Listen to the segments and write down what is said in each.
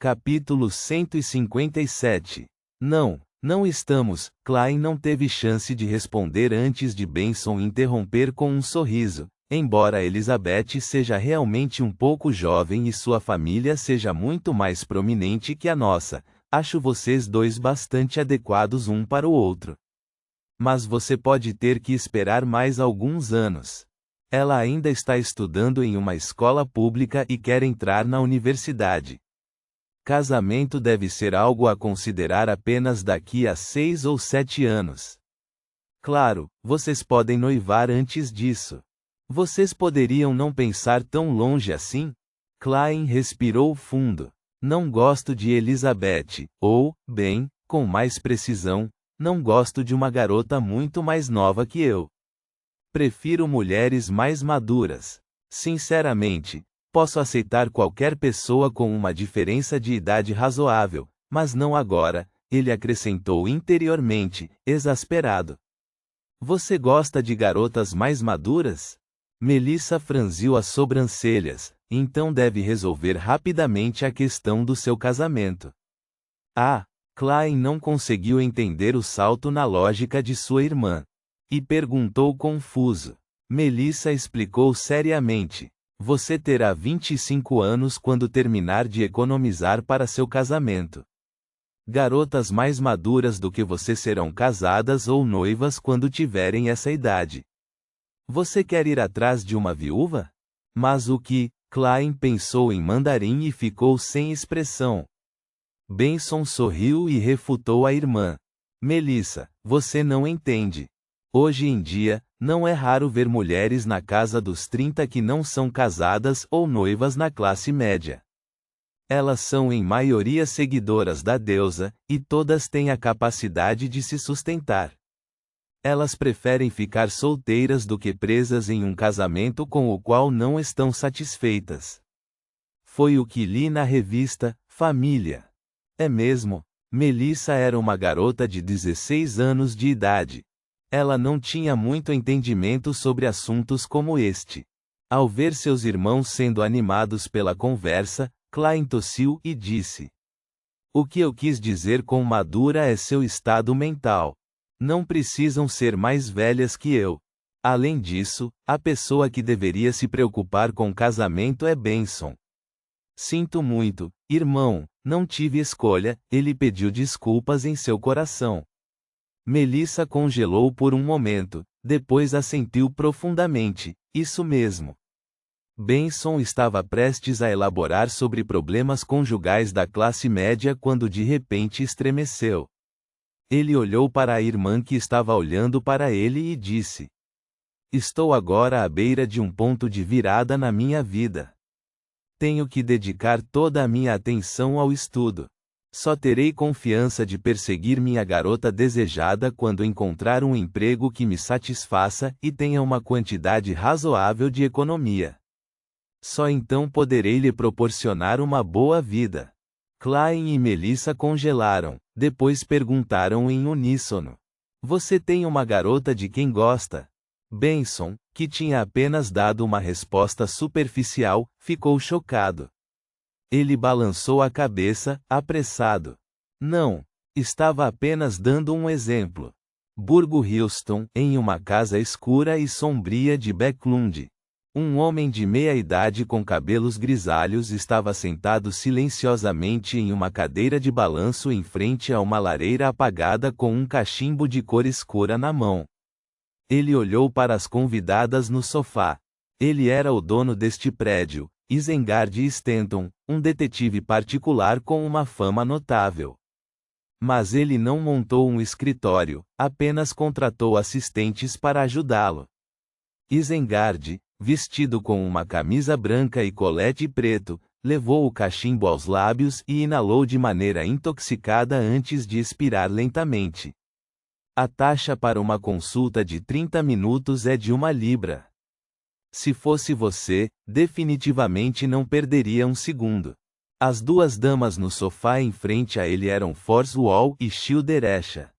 Capítulo 157. Não estamos. Klein não teve chance de responder antes de Benson interromper com um sorriso. Embora Elizabeth seja realmente um pouco jovem e sua família seja muito mais prominente que a nossa, acho vocês dois bastante adequados um para o outro. Mas você pode ter que esperar mais alguns anos. Ela ainda está estudando em uma escola pública e quer entrar na universidade. Casamento deve ser algo a considerar apenas daqui a 6 ou 7 anos. Claro, vocês podem noivar antes disso. Vocês poderiam não pensar tão longe assim? Klein respirou fundo. Não gosto de Elizabeth, ou, bem, com mais precisão, não gosto de uma garota muito mais nova que eu. Prefiro mulheres mais maduras. Sinceramente, posso aceitar qualquer pessoa com uma diferença de idade razoável, mas não agora, ele acrescentou interiormente, exasperado. Você gosta de garotas mais maduras? Melissa franziu as sobrancelhas, então deve resolver rapidamente a questão do seu casamento. Klein não conseguiu entender o salto na lógica de sua irmã. E perguntou confuso. Melissa explicou seriamente. Você terá 25 anos quando terminar de economizar para seu casamento. Garotas mais maduras do que você serão casadas ou noivas quando tiverem essa idade. Você quer ir atrás de uma viúva? Mas o que? Klein pensou em mandarim e ficou sem expressão. Benson sorriu e refutou a irmã. Melissa, você não entende. Hoje em dia, não é raro ver mulheres na casa dos 30 que não são casadas ou noivas na classe média. Elas são em maioria seguidoras da deusa, e todas têm a capacidade de se sustentar. Elas preferem ficar solteiras do que presas em um casamento com o qual não estão satisfeitas. Foi o que li na revista Família. É mesmo? Melissa era uma garota de 16 anos de idade. Ela não tinha muito entendimento sobre assuntos como este. Ao ver seus irmãos sendo animados pela conversa, Klein tossiu e disse: O que eu quis dizer com madura é seu estado mental. Não precisam ser mais velhas que eu. Além disso, a pessoa que deveria se preocupar com casamento é Benson. Sinto muito, irmão, não tive escolha, ele pediu desculpas em seu coração. Melissa congelou por um momento, depois assentiu profundamente, isso mesmo. Benson estava prestes a elaborar sobre problemas conjugais da classe média quando de repente estremeceu. Ele olhou para a irmã que estava olhando para ele e disse: Estou agora à beira de um ponto de virada na minha vida. Tenho que dedicar toda a minha atenção ao estudo. Só terei confiança de perseguir minha garota desejada quando encontrar um emprego que me satisfaça e tenha uma quantidade razoável de economia. Só então poderei lhe proporcionar uma boa vida. Klein e Melissa congelaram, depois perguntaram em uníssono. Você tem uma garota de quem gosta? Benson, que tinha apenas dado uma resposta superficial, ficou chocado. Ele balançou a cabeça, apressado. Não, estava apenas dando um exemplo. Burgo Houston, em uma casa escura e sombria de Backlund. Um homem de meia-idade com cabelos grisalhos estava sentado silenciosamente em uma cadeira de balanço em frente a uma lareira apagada com um cachimbo de cor escura na mão. Ele olhou para as convidadas no sofá. Ele era o dono deste prédio, Isengard Stanton, um detetive particular com uma fama notável. Mas ele não montou um escritório, apenas contratou assistentes para ajudá-lo. Isengard, vestido com uma camisa branca e colete preto, levou o cachimbo aos lábios e inalou de maneira intoxicada antes de expirar lentamente. A taxa para uma consulta de 30 minutos é de 1 libra. Se fosse você, definitivamente não perderia um segundo. As duas damas no sofá em frente a ele eram Forswall e Schilderesha.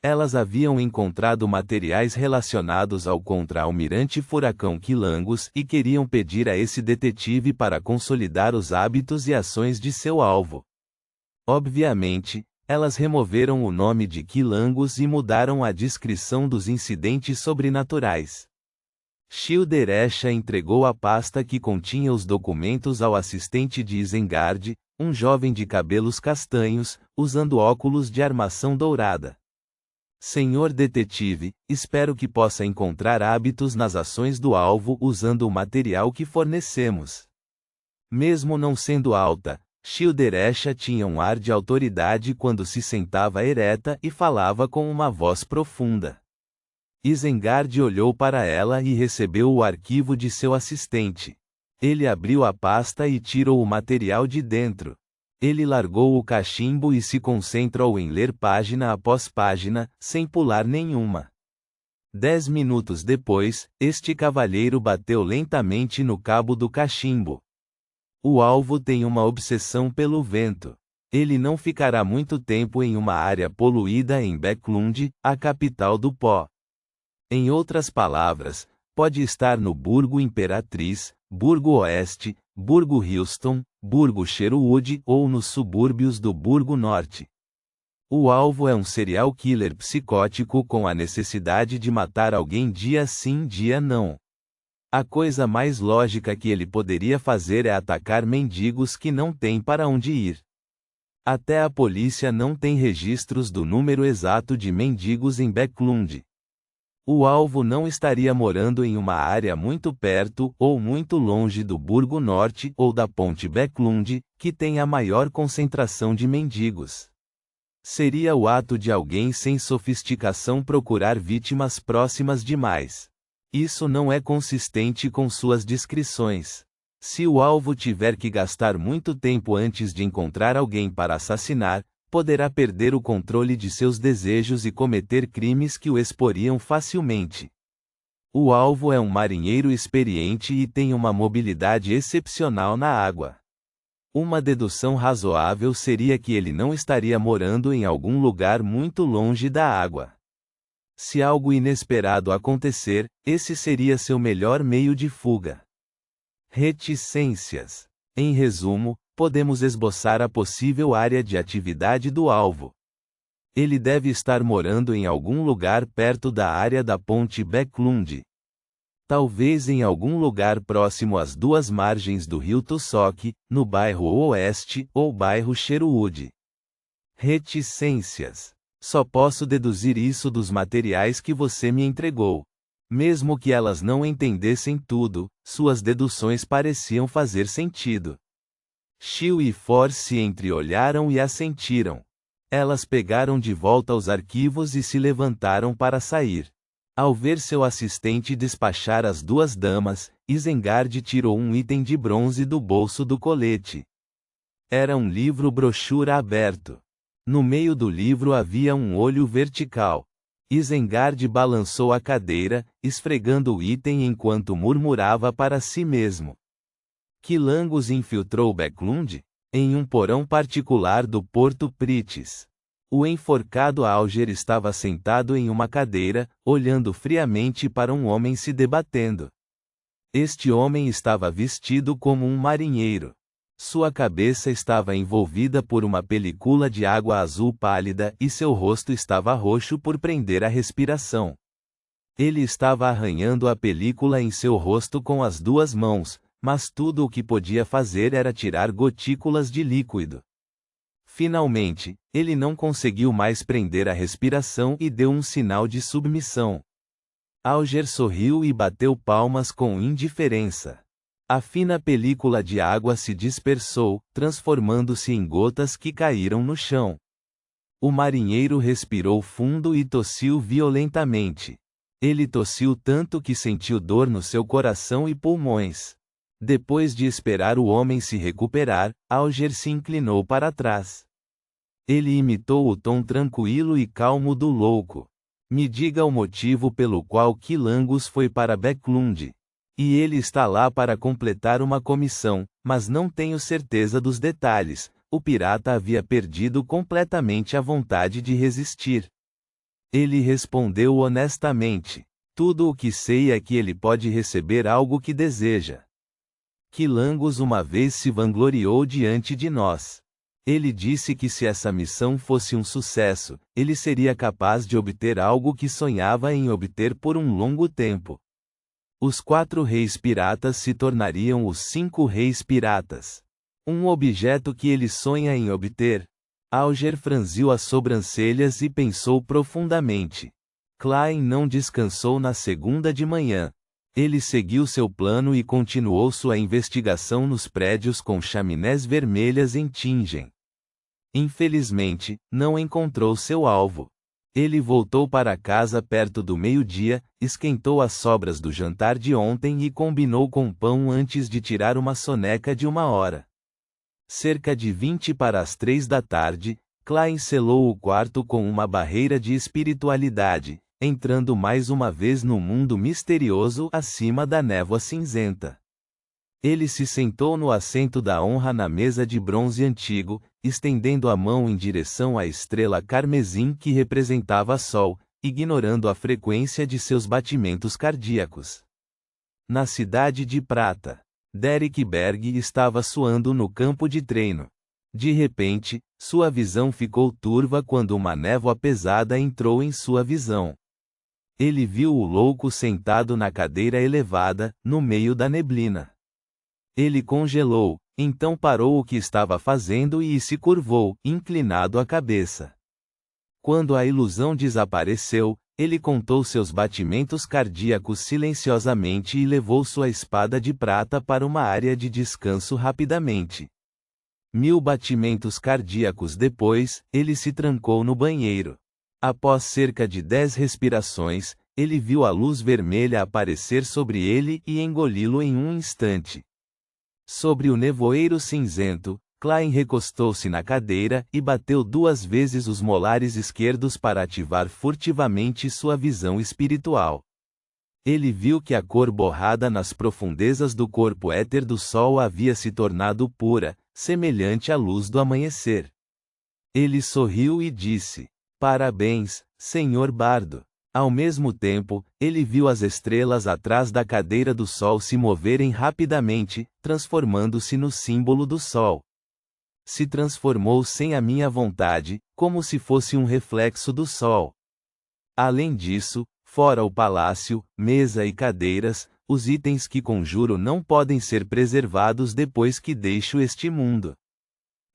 Elas haviam encontrado materiais relacionados ao contra-almirante Furacão Quilangos e queriam pedir a esse detetive para consolidar os hábitos e ações de seu alvo. Obviamente, elas removeram o nome de Quilangos e mudaram a descrição dos incidentes sobrenaturais. Schilderesha entregou a pasta que continha os documentos ao assistente de Isengard, um jovem de cabelos castanhos, usando óculos de armação dourada. Senhor detetive, espero que possa encontrar hábitos nas ações do alvo usando o material que fornecemos. Mesmo não sendo alta, Schilderesha tinha um ar de autoridade quando se sentava ereta e falava com uma voz profunda. Isengard olhou para ela e recebeu o arquivo de seu assistente. Ele abriu a pasta e tirou o material de dentro. Ele largou o cachimbo e se concentrou em ler página após página, sem pular nenhuma. 10 minutos depois, este cavalheiro bateu lentamente no cabo do cachimbo. O alvo tem uma obsessão pelo vento. Ele não ficará muito tempo em uma área poluída em Backlund, a capital do pó. Em outras palavras, pode estar no Burgo Imperatriz, Burgo Oeste, Burgo Houston, Burgo Sherwood ou nos subúrbios do Burgo Norte. O alvo é um serial killer psicótico com a necessidade de matar alguém dia sim dia não. A coisa mais lógica que ele poderia fazer é atacar mendigos que não têm para onde ir. Até a polícia não tem registros do número exato de mendigos em Backlund. O alvo não estaria morando em uma área muito perto ou muito longe do Burgo Norte ou da Ponte Backlund, que tem a maior concentração de mendigos. Seria o ato de alguém sem sofisticação procurar vítimas próximas demais. Isso não é consistente com suas descrições. Se o alvo tiver que gastar muito tempo antes de encontrar alguém para assassinar, poderá perder o controle de seus desejos e cometer crimes que o exporiam facilmente. O alvo é um marinheiro experiente e tem uma mobilidade excepcional na água. Uma dedução razoável seria que ele não estaria morando em algum lugar muito longe da água. Se algo inesperado acontecer, esse seria seu melhor meio de fuga. Reticências. Em resumo, podemos esboçar a possível área de atividade do alvo. Ele deve estar morando em algum lugar perto da área da Ponte Backlund. Talvez em algum lugar próximo às duas margens do rio Tussock, no bairro Oeste ou bairro Sherwood. Reticências. Só posso deduzir isso dos materiais que você me entregou. Mesmo que elas não entendessem tudo, suas deduções pareciam fazer sentido. Shil e For se entreolharam e assentiram. Elas pegaram de volta os arquivos e se levantaram para sair. Ao ver seu assistente despachar as duas damas, Isengard tirou um item de bronze do bolso do colete. Era um livro-brochura aberto. No meio do livro havia um olho vertical. Isengard balançou a cadeira, esfregando o item enquanto murmurava para si mesmo. Quilangos infiltrou Backlund? Em um porão particular do Porto Pritis. O enforcado Alger estava sentado em uma cadeira, olhando friamente para um homem se debatendo. Este homem estava vestido como um marinheiro. Sua cabeça estava envolvida por uma película de água azul pálida e seu rosto estava roxo por prender a respiração. Ele estava arranhando a película em seu rosto com as duas mãos, mas tudo o que podia fazer era tirar gotículas de líquido. Finalmente, ele não conseguiu mais prender a respiração e deu um sinal de submissão. Alger sorriu e bateu palmas com indiferença. A fina película de água se dispersou, transformando-se em gotas que caíram no chão. O marinheiro respirou fundo e tossiu violentamente. Ele tossiu tanto que sentiu dor no seu coração e pulmões. Depois de esperar o homem se recuperar, Alger se inclinou para trás. Ele imitou o tom tranquilo e calmo do louco. Me diga o motivo pelo qual Quilangos foi para Backlund. E ele está lá para completar uma comissão, mas não tenho certeza dos detalhes. O pirata havia perdido completamente a vontade de resistir. Ele respondeu honestamente: tudo o que sei é que ele pode receber algo que deseja. Quilangos uma vez se vangloriou diante de nós. Ele disse que se essa missão fosse um sucesso, ele seria capaz de obter algo que sonhava em obter por um longo tempo. Os 4 reis piratas se tornariam os 5 reis piratas. Um objeto que ele sonha em obter. Alger franziu as sobrancelhas e pensou profundamente. Klein não descansou na segunda de manhã. Ele seguiu seu plano e continuou sua investigação nos prédios com chaminés vermelhas em Tingen. Infelizmente, não encontrou seu alvo. Ele voltou para casa perto do meio-dia, esquentou as sobras do jantar de ontem e combinou com pão antes de tirar uma soneca de 1 hora. Cerca de 20 para as 3 da tarde, Klein selou o quarto com uma barreira de espiritualidade, entrando mais uma vez no mundo misterioso acima da névoa cinzenta. Ele se sentou no assento da honra na mesa de bronze antigo, estendendo a mão em direção à estrela carmesim que representava Sol, ignorando a frequência de seus batimentos cardíacos. Na cidade de Prata, Derek Berg estava suando no campo de treino. De repente, sua visão ficou turva quando uma névoa pesada entrou em sua visão. Ele viu o louco sentado na cadeira elevada, no meio da neblina. Ele congelou, então parou o que estava fazendo e se curvou, inclinado a cabeça. Quando a ilusão desapareceu, ele contou seus batimentos cardíacos silenciosamente e levou sua espada de prata para uma área de descanso rapidamente. 1000 batimentos cardíacos depois, ele se trancou no banheiro. Após cerca de 10 respirações, ele viu a luz vermelha aparecer sobre ele e engoli-lo em um instante. Sobre o nevoeiro cinzento, Klein recostou-se na cadeira e bateu 2 vezes os molares esquerdos para ativar furtivamente sua visão espiritual. Ele viu que a cor borrada nas profundezas do corpo éter do sol havia se tornado pura, semelhante à luz do amanhecer. Ele sorriu e disse: "Parabéns, Senhor Bardo." Ao mesmo tempo, ele viu as estrelas atrás da cadeira do sol se moverem rapidamente, transformando-se no símbolo do sol. Se transformou sem a minha vontade, como se fosse um reflexo do sol. Além disso, fora o palácio, mesa e cadeiras, os itens que conjuro não podem ser preservados depois que deixo este mundo.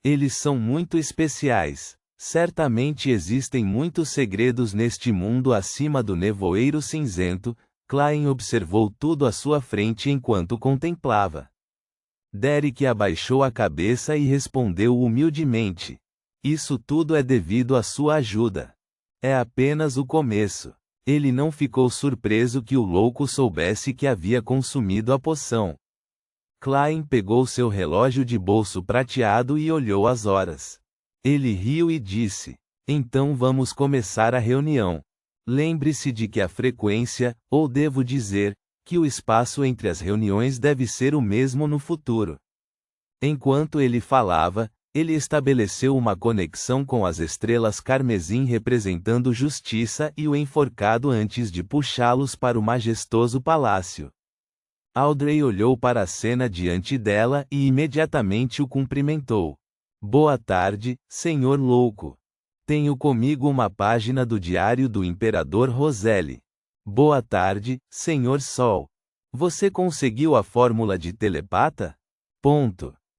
Eles são muito especiais. Certamente existem muitos segredos neste mundo acima do nevoeiro cinzento. Klein observou tudo à sua frente enquanto contemplava. Derek abaixou a cabeça e respondeu humildemente: "Isso tudo é devido à sua ajuda. É apenas o começo." Ele não ficou surpreso que o louco soubesse que havia consumido a poção. Klein pegou seu relógio de bolso prateado e olhou as horas. Ele riu e disse: "Então vamos começar a reunião. Lembre-se de que a frequência, ou devo dizer, que o espaço entre as reuniões deve ser o mesmo no futuro." Enquanto ele falava, ele estabeleceu uma conexão com as estrelas carmesim representando justiça e o enforcado antes de puxá-los para o majestoso palácio. Audrey olhou para a cena diante dela e imediatamente o cumprimentou. "Boa tarde, senhor louco. Tenho comigo uma página do diário do Imperador Roselle." "Boa tarde, senhor Sol. Você conseguiu a fórmula de telepata?" Ponto.